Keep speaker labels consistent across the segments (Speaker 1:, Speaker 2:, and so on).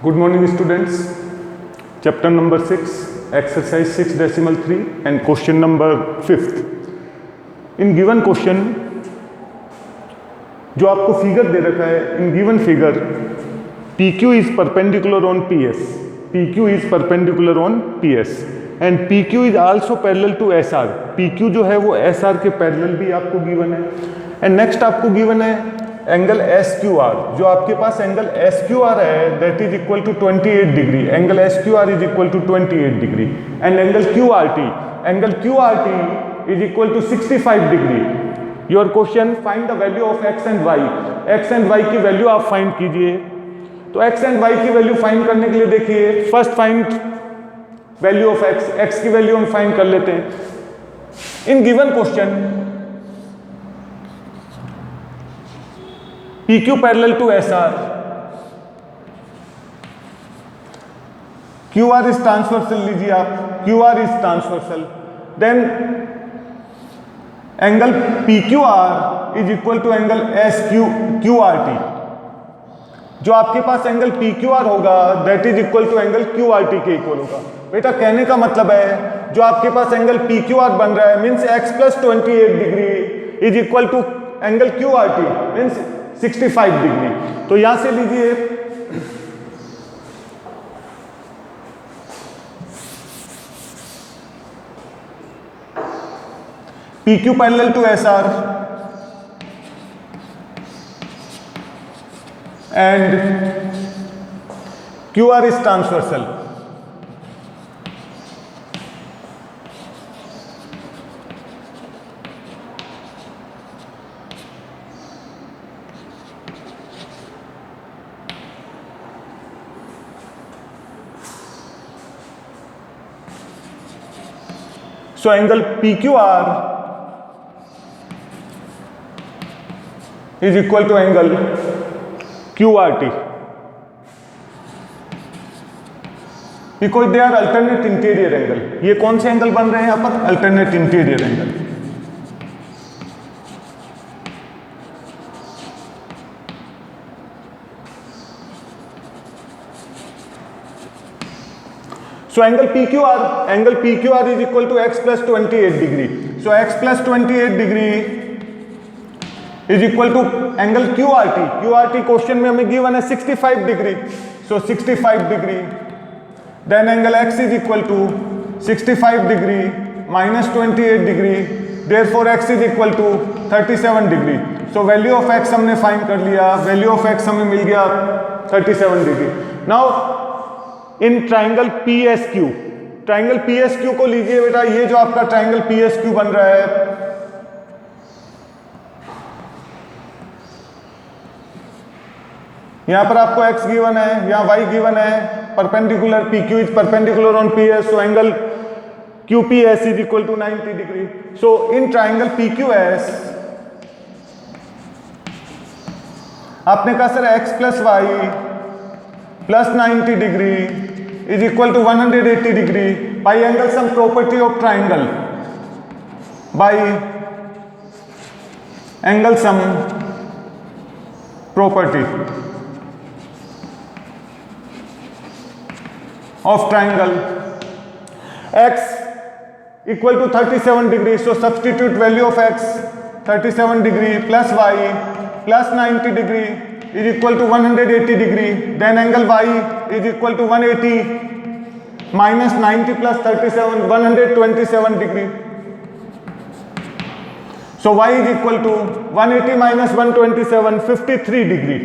Speaker 1: Good morning students. Chapter number 6, exercise 6.3 and question number 5th. In given question, जो आपको figure दे रखा है, in given figure PQ is perpendicular on PS. PQ is perpendicular on PS and PQ is also parallel to SR. PQ जो है वो SR के parallel भी आपको गिवन है. एंड नेक्स्ट आपको गिवन है एंगल SQR. जो आपके पास एंगल SQR है that is equal to 28 degree. Angle SQR is equal to 28 degree and angle QRT is equal to 65 degree. Your question find the value of x and y. x and y की value आप find कीजिए. तो x and y की value find करने के लिए देखिए, first find value of x की वैल्यू हम फाइंड कर लेते हैं. In given question PQ parallel to SR, QR is transversal लीजिए आप, QR is transversal, then angle PQR is equal to angle SQRT. जो आपके पास एंगल PQR होगा that is equal to angle QRT के इक्वल होगा. बेटा कहने का मतलब है जो आपके पास एंगल PQR बन रहा है means x plus 28 degree is equal to angle QRT means 65 degree. तो यहां से लीजिए PQ parallel to SR and QR is transversal. So angle PQR is equal to angle QRT because they are alternate interior angle. ये कौन से angle बन रहे हैं यहाँ पर? Alternate interior angle. So angle PQR is equal to x plus 28 degree. So x plus 28 degree is equal to angle QRT. QRT question में हमें गिवन है 65 degree. So 65 degree. Then angle x is equal to 65 degree minus 28 degree. Therefore x is equal to 37 degree. So value of x हमने find कर लिया. Value of x हमें मिल गया 37 degree. Now in triangle PSQ को लीजिए बेटा. ये जो आपका ट्राइंगल PSQ बन रहा है, यहां पर आपको x गिवन है, यहां y गिवन है, perpendicular PQ is perpendicular on PS. So angle QPS is equal to 90 degree. So in triangle PQS आपने कहा sir x plus y plus 90 degree is equal to 180 degree by angle sum property of triangle, by angle sum property of triangle. x equal to 37 degree. So substitute value of x 37 degree plus y plus 90 degree is equal to 180 degree. Then angle y is equal to 180 minus 90 plus 37, 127 degree. So y is equal to 180 minus 127, 53 degree.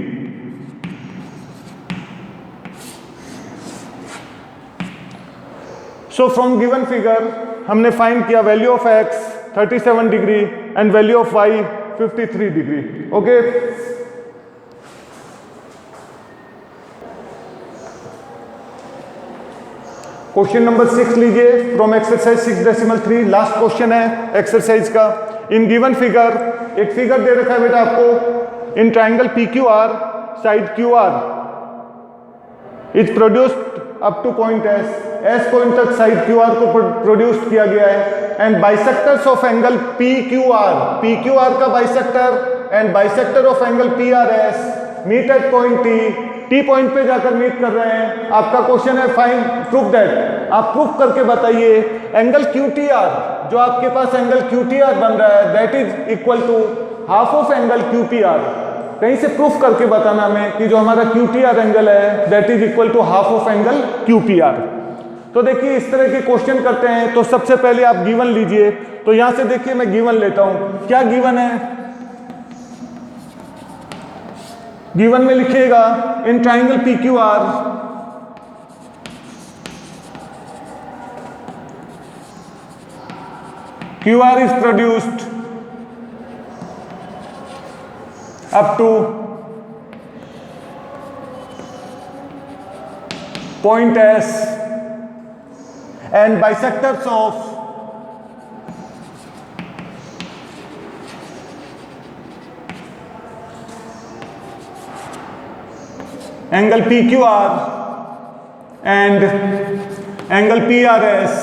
Speaker 1: So from given figure हमने find किया value of x 37 degree and value of y 53 degree. Okay. Question number 6 लीजिए from exercise 6.3. Last question है exercise का. In given figure, एक figure दे रखा है बेटा आपको. इन triangle PQR side QR is produced up two point S point तक side QR को प्रोड्यूस किया गया है. And bisectors of angle PQR का bisector and bisector of angle PRS meet at point T T point पे जाकर meet कर रहे हैं। आपका क्वेश्चन है फाइंड प्रूफ दैट, आप प्रूफ करके बताइए एंगल QTR, जो आपके पास एंगल QTR बन रहा है that is equal to half of angle QPR। कहीं से प्रूफ करके बताना हमें कि जो हमारा QTR एंगल है that is equal to half of angle QPR। तो देखिए इस तरह के क्वेश्चन करते हैं तो सबसे पहले आप गिवन लीजिए। तो यहां से देखिए मैं गिवन लेता हूं, क्या गिवन है, गिवन में लिखिएगा इन triangle PQR QR is produced up to point S and bisectors of angle PQR and angle PRS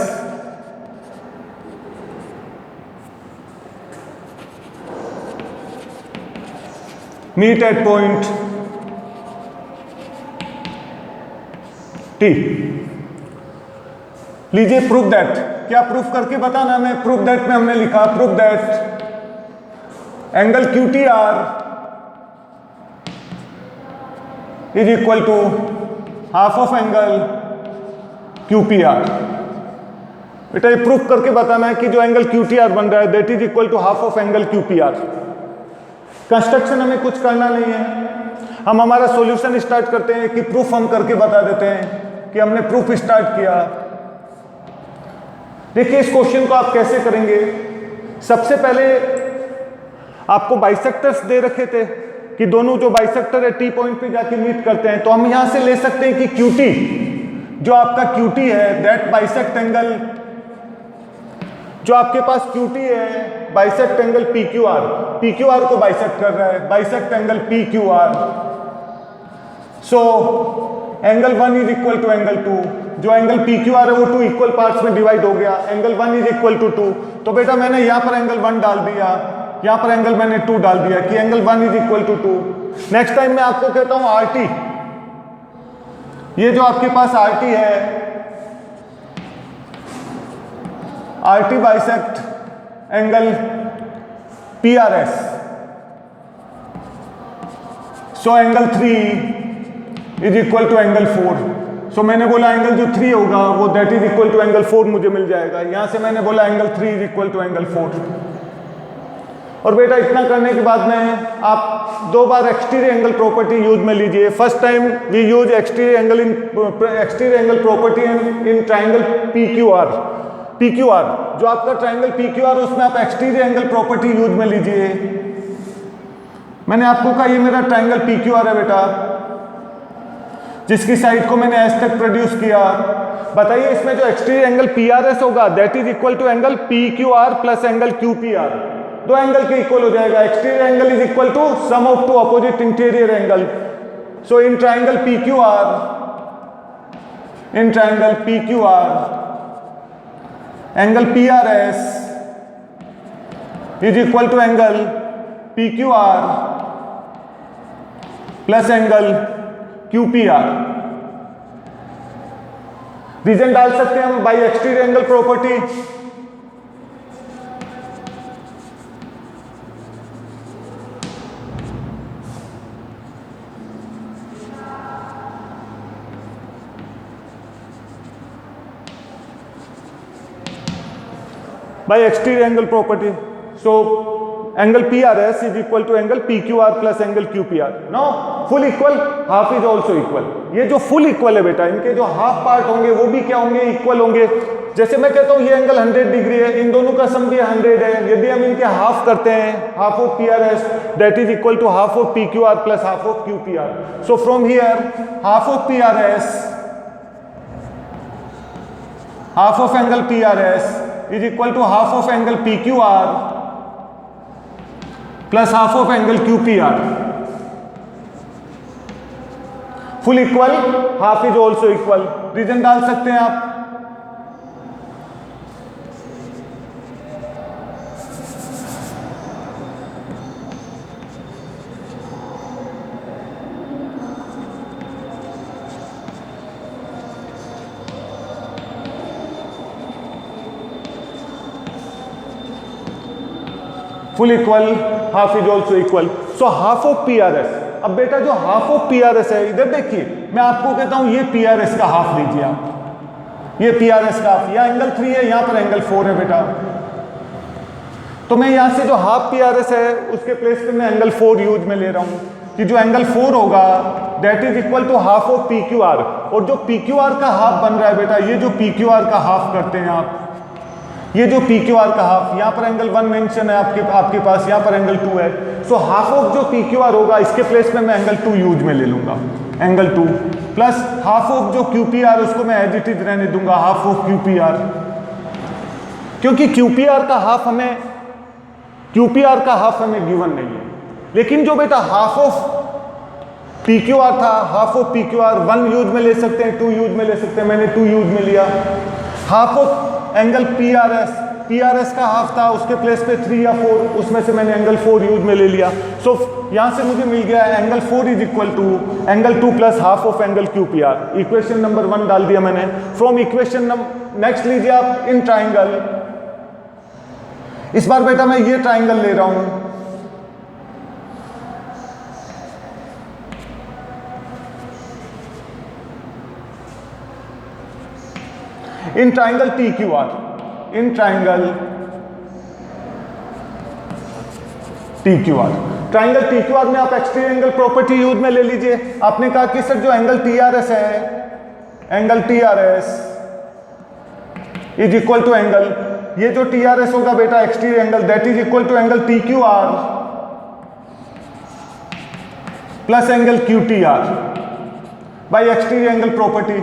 Speaker 1: meet at point T। लीजिए प्रूफ दैट, क्या प्रूफ करके बताना हमें, प्रूफ दैट में हमने लिखा proof that angle QTR is equal to half of angle QPR। बेटा ये प्रूफ करके बताना है कि जो एंगल QTR बन रहा है that is equal to half of angle QPR। Construction हमें कुछ करना नहीं है, हम हमारा सॉल्यूशन स्टार्ट करते हैं कि प्रूफ हम करके बता देते हैं कि हमने प्रूफ स्टार्ट किया। देखिए इस क्वेश्चन को आप कैसे करेंगे, सबसे पहले आपको बाइसेक्टर्स दे रखे थे कि दोनों जो बाइसेक्टर है टी पॉइंट पे जाके मीट करते हैं, तो हम यहां से ले सकते हैं कि QT, जो आपका QT है दैट बाइसेक्ट एंगल, जो आपके पास QT है बाइसेक्ट एंगल PQR को बाइसेक्ट कर रहा है, bisect angle PQR। So angle 1 is equal to angle 2, जो एंगल PQR है वो 2 इक्वल पार्ट्स में डिवाइड हो गया, एंगल 1 इज इक्वल टू 2। तो बेटा मैंने यहां पर एंगल 1 डाल दिया, यहां पर एंगल मैंने 2 डाल दिया कि angle 1 is equal to 2। Next time मैं आपको कहता हूं RT, ये जो आपके पास RT है, RT bisect angle PRS। So angle 3 is equal to angle 4। So मैंने बोला एंगल जो 3 होगा वो that is equal to angle 4 मुझे मिल जाएगा। यहां से मैंने बोला angle 3 is equal to angle 4। और बेटा इतना करने के बाद में आप 2 बार एक्सटीरियर एंगल प्रॉपर्टी यूज में लीजिए। First time we use exterior angle property in triangle PQR, जो आपका ट्राइंगल PQR उसमें आप एक्सटीरियर एंगल प्रॉपर्टी यूज में लीजिए। मैंने आपको कहा ये मेरा ट्राइंगल PQR है बेटा, जिसकी साइड को मैंने S तक प्रोड्यूस किया। बताइए इसमें जो एक्सटीरियर एंगल PRS होगा that is equal to angle PQR plus angle QPR, 2 angle के इक्वल हो जाएगा। Exterior angle is equal to sum of 2 opposite interior angle. So in triangle PQR angle PRS is equal to angle PQR plus angle QPR। Reason डाल सकते हैं हम by exterior angle property. by exterior angle property. So angle PRS is equal to angle PQR plus angle QPR. Now full equal, half is also equal. ये जो full equal है बेटा, इनके जो half part होंगे वो भी क्या होंगे, equal होंगे। जैसे मैं कहता हूँ ये एंगल 100 डिग्री है, इन दोनों का सम भी 100 है। यदि हम इनके हाफ करते हैं, half of PRS that is equal to half of PQR plus half of QPR। So from here half of PRS, half of angle PRS is equal to half of angle PQR plus half of angle QPR. Full equal, half is also equal. Reason डाल सकते हैं आप। Full equal, half is also equal, so half of P R S. अब बेटा जो half of P R S है, इधर देखिए मैं आपको कहता हूं ये पी आर एस का हाफ लीजिए आप, ये पी आर एस का हाफ, यह एंगल 3 है, यहां पर एंगल 4 है बेटा, तो मैं यहां से जो हाफ पी आर एस है उसके प्लेस पे मैं एंगल 4 यूज में ले रहा हूं कि जो एंगल 4 होगा that is equal to half of P Q R. और जो पी क्यू आर का हाफ बन रहा है बेटा, ये जो पी क्यू आर का हाफ करते हैं आप, ये जो पी क्यू आर का हाफ, यहाँ पर एंगल 1 मेंशन है आपके पास, यहाँ पर एंगल 2 है, सो हाफ ऑफ जो पी क्यू आर होगा इसके प्लेस में मैं एंगल 2 यूज में ले लूंगा, एंगल 2 प्लस हाफ ऑफ जो क्यू पी आर उसको मैं एज इट इज रहने दूंगा, half of Q P R, क्योंकि क्यू पी आर का हाफ हमें गिवन नहीं है। लेकिन जो बेटा half of P Q R था, half of P Q R 1 use में ले सकते हैं, 2 यूज में ले सकते हैं, मैंने 2 यूज में लिया। Half of angle P R S का हाफ था, उसके प्लेस पे 3 या 4, उसमें से मैंने एंगल 4 यूज में ले लिया। सो यहां से मुझे मिल गया angle 4 is equal to angle 2 plus half of angle Q P R. Equation number 1 डाल दिया मैंने। फ्रॉम इक्वेशन नेक्स्ट लीजिए आप इन ट्राइंगल। इस बार बेटा मैं ये ट्राइंगल ले रहा हूं, in triangle T Q are, in triangle T Q are. Triangle T Q are में आप एक्सटीरियर एंगल प्रॉपर्टी यूज में ले लीजिए। आपने कहा कि सर जो एंगल टी आर एस है, angle T R S is equal to angle, ये जो टी आर एस होगा बेटा exterior angle that is equal to angle T Q R plus angle Q T R by exterior angle property.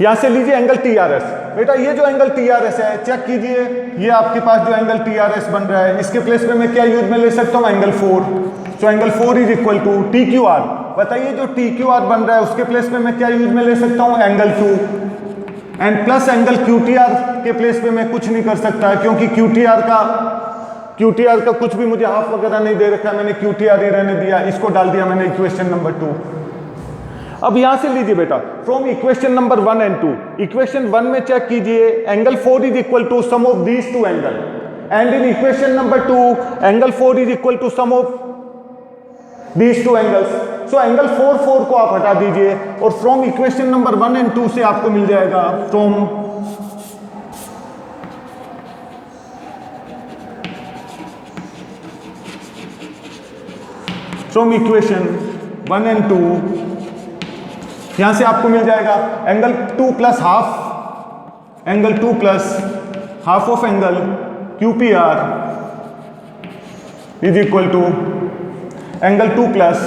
Speaker 1: यहां से लीजिए angle T R S. बेटा ये जो एंगल टी आर एस है चेक कीजिए, ये आपके पास जो एंगल टी आर एस बन रहा है इसके प्लेस में मैं क्या यूज में ले सकता हूं, angle 4। So angle 4 is equal to T Q R. बताइए जो टी क्यू आर बन रहा है उसके प्लेस में मैं क्या यूज में ले सकता हूं, angle 2 and plus angle Q T are के प्लेस पे मैं कुछ नहीं कर सकता क्योंकि क्यू टी आर का कुछ भी मुझे हाफ वगैरह नहीं दे रखा, मैंने क्यू टी आर ही रहने दिया, इसको डाल दिया मैंने इक्वेशन नंबर 2। अब यहां से लीजिए बेटा from equation number 1 and 2, equation 1 में चेक कीजिए angle 4 is equal to sum of these 2 angle, and in equation number 2 angle 4 is equal to sum of these 2 angles. So angle 4 को आप हटा दीजिए और फ्रॉम इक्वेशन नंबर 1 एंड 2 से आपको मिल जाएगा फ्रॉम इक्वेशन 1 एंड 2 यहां से आपको मिल जाएगा angle 2 plus half, angle 2 plus half of angle Q P R is equal to angle 2 plus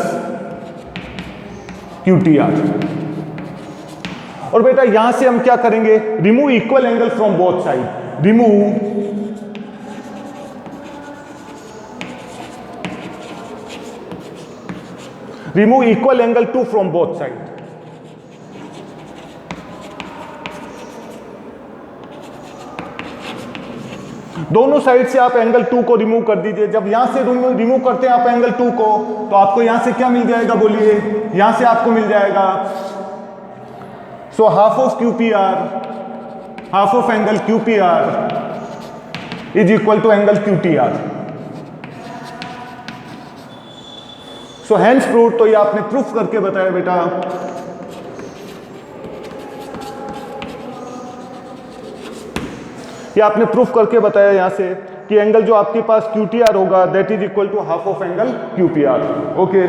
Speaker 1: Q T R. और बेटा यहां से हम क्या करेंगे, remove equal angle from both side, remove equal angle 2 from both side. दोनों side से आप एंगल 2 को रिमूव कर दीजिए। जब यहां से रिमूव करते हैं आप एंगल 2 को, तो आपको यहां से क्या मिल जाएगा, बोलिए, यहां से आपको मिल जाएगा so half of Q P R, half of angle Q P R is equal to angle Q T R. So hence prove, तो ये आपने प्रूफ करके बताया बेटा। ये आपने प्रूफ करके बताया यहां से कि एंगल जो आपके पास क्यू टी आर होगा that is equal to half of angle Q P R. Okay.